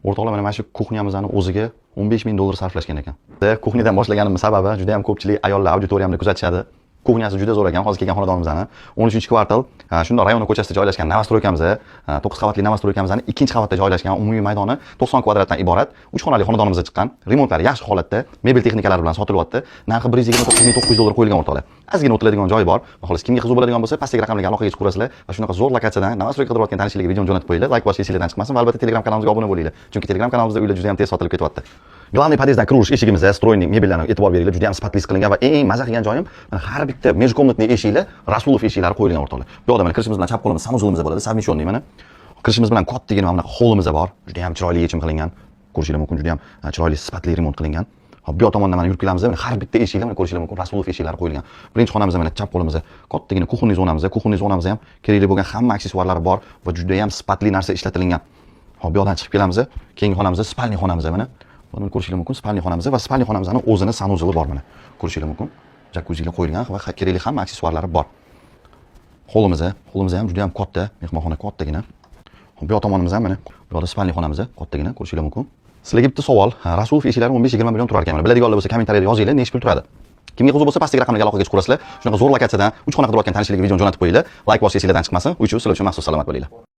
O'rtoqlar, mana shu kuxnyamizni o'ziga 15 ming dollar sarflashgan ekan. Kuxniyadan boshlaganimning sababi juda ham ko'pchilik ayollar auditoriyamni kuzatishadi. Kuxnyasi juda zo'r ekan. Hozir kelgan xonadonimizni 13-kvartal, shunda rayonni ko'chasida joylashgan Novostroykamiz, 9 qavatli Novostroykamizni 2-qavatda joylashgan, umumiy maydoni 90 kvadratdan iborat 3 xonali xonadonimizga chiqqan. Remontlari yaxshi holatda, mebel texnikalari bilan sotilyapti. Narxi 129 ming 900 dollar qo'yilgan o'rtoqlar. Ozgina o'tiladigan joy bor. Xolos, kimga qiziq bo'ladigan bo'lsa, pastdagi raqamlarga aloqaga chiqib ko'rasizlar va shunaqa zo'r lokatsiyadan Novostroyka qidirayotgan tanishlarga videoni jo'natib qo'yinglar. Like bosishga esingizdan chiqmasin va albatta Telegram kanalimizga obuna bo'linglar. Chunki Telegram kanalimizda uylar juda ham tez sotilib ketyapti. Главный podyezddan kirish eshigimizda stroyning mebellarga e'tibor beringlar, juda ham sifatli qilingan va eng maza qilgan joyim har bitta межкомнатный eshiklar Rasulov eshiklari qo'yilgan o'rtoqlar. Bu yoqda mana kirishimiz bilan chap qo'limiz sanuzulimiz bo'ladi, совмещенный mana. Kirishimiz bilan kattagina mana bunaqa holimiz bor, juda ham chiroyli yechim qilingan. Ko'rishingiz mumkin, juda ham chiroyli sifatli remont qilingan. Hop, bu yoq tomondan mana yurib kelamiz, mana har bitta eshiklar mana ko'rishingiz mumkin, Rasulov eshiklari qo'yilgan. Birinchi xonamizda mana chap qo'limizda kattagina kuxonniy zonamiz ham kerakli bo'lgan hamma aksessuarlari bor va juda ham sifatli narsa ishlatilgan. Hop, bu yoqdan chiqib kelamiz, keyingi xonamizda spalniy xonamiz mana. Buni ko'rishingiz mumkin, spalniy xonamiz va spalniy xonamizning o'zini sanuzuli bor mana. Ko'rishingiz mumkin. Jakuziga qo'yilgan va kerakli hamma aksessuarlari bor. Holimiz ham juda ham katta, mehmonxona kattagina. Bu yoq tomonimiz ham mana, bu yoqda spalniy xonamiz kattagina, ko'rishingiz mumkin. Sizlarga bitta savol, Rasulov eshiklari 15-20 million turar ekan. Biladiganlar bo'lsa kommentariyada yozinglar, necha pul turadi. Kimga qiziq bo'lsa, pastdagi raqamlarga aloqaga chiqib ko'rasizlar. Shunaqa zo'r lokatsiyadan 3 xona qidirayotgan tanishlarga videoni jo'natib qo'yinglar. Like bosishga esingizdan chiqmasin. Uy-chuy sizlar uchun maxsus salomat bo'linglar.